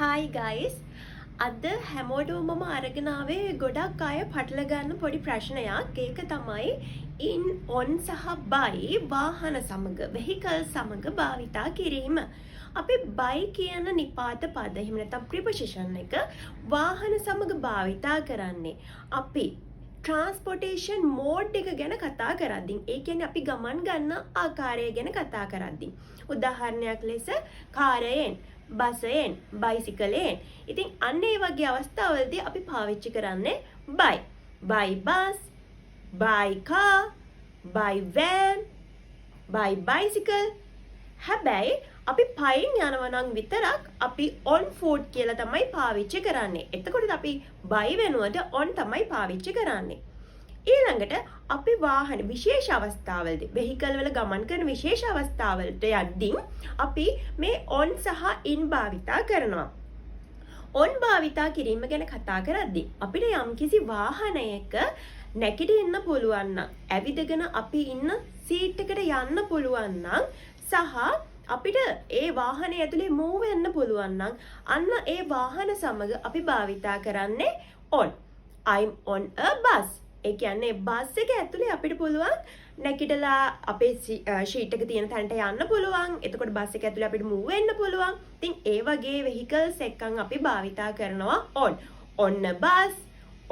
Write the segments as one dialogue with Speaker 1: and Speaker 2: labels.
Speaker 1: Hi guys. අද හැමෝටම මම අරගෙන ආවේ ගොඩක් අය පටල ගන්න පොඩි ප්‍රශ්නයක්. ඒක තමයි in on සහ by වාහන සමග vehicle සමග භාවිතා කිරීම. අපි by කියන නිපාත පද එහෙම නැත්නම් preposition එක වාහන සමග භාවිතා කරන්නේ අපි transportation mode එක ගැන කතා කරද්දී. ඒ කියන්නේ අපි ගමන් ගන්න ආකාරය ගැන කතා කරද්දී. උදාහරණයක් ලෙස කාරයෙන් බසයෙන් බයිසිකලයෙන්. ඉතින් අන්න ඒ වගේ අවස්ථාවලදී අපි පාවිච්චි කරන්නේ by. by bus, by car, by van, by bicycle. හැබැයි අපි පයින් යනවා නම් විතරක් අපි on foot කියලා තමයි පාවිච්චි කරන්නේ. එතකොට අපි by වෙනුවට on තමයි පාවිච්චි කරන්නේ. ඊළඟට අපි වාහන විශේෂ අවස්ථාවලදී vehicle වල ගමන් කරන විශේෂ අවස්ථාවලට යද්දී අපි මේ on සහ in භාවිතා කරනවා. on භාවිතා කිරීම ගැන කතා කරද්දී අපිට යම්කිසි වාහනයක නැගිටින්න පුළුවන් නම් ඇවිදගෙන අපි ඉන්න සීට් එකට යන්න පුළුවන් නම් සහ අපිට ඒ වාහනේ ඇතුලේ move වෙන්න පුළුවන් නම් අන්න ඒ වාහන සමග අපි භාවිතා කරන්නේ on. I'm on a bus. ඒ කියන්නේ බස් එක ඇතුලේ අපිට පුළුවන් නැගිටලා අපේ ෂීට් එක තියෙන තැනට යන්න පුළුවන්. එතකොට බස් එක ඇතුලේ අපිට move වෙන්න පුළුවන්. ඉතින් ඒ වගේ vehicles එකක් අපි භාවිතා කරනවා on. on a bus,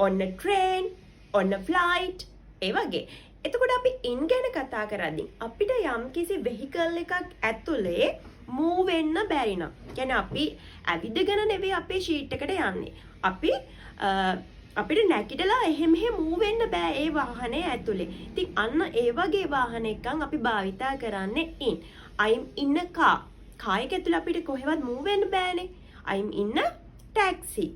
Speaker 1: on a train, on a flight. ඒ වගේ. එතකොට අපි in ගැන කතා කරද්දී අපිට යම්කිසි vehicle එකක් ඇතුලේ move වෙන්න බැරි නම්, කියන්නේ අපි ඇවිදගෙන නෙවෙයි අපේ ෂීට් එකට යන්නේ. අපිට නැගිටලා එහෙම move වෙන්න බෑ ඒ වාහනේ ඇතුලේ. ඉතින් අන්න ඒ වගේ වාහන එකක් අපි භාවිතා කරන්නේ in. I'm in a car. car එක ඇතුලේ අපිට කොහෙවත් move වෙන්න බෑනේ. I'm in a taxi.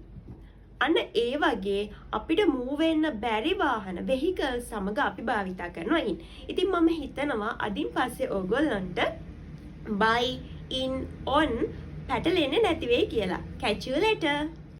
Speaker 1: අන්න ඒ වගේ අපිට move වෙන්න බැරි වාහන vehicle සමග අපි භාවිතා කරනවා in. ඉතින් මම හිතනවා අදින් පස්සේ ඕගොල්ලන්ට by in on පැටලෙන්නේ නැති වෙයි කියලා. Catch you later.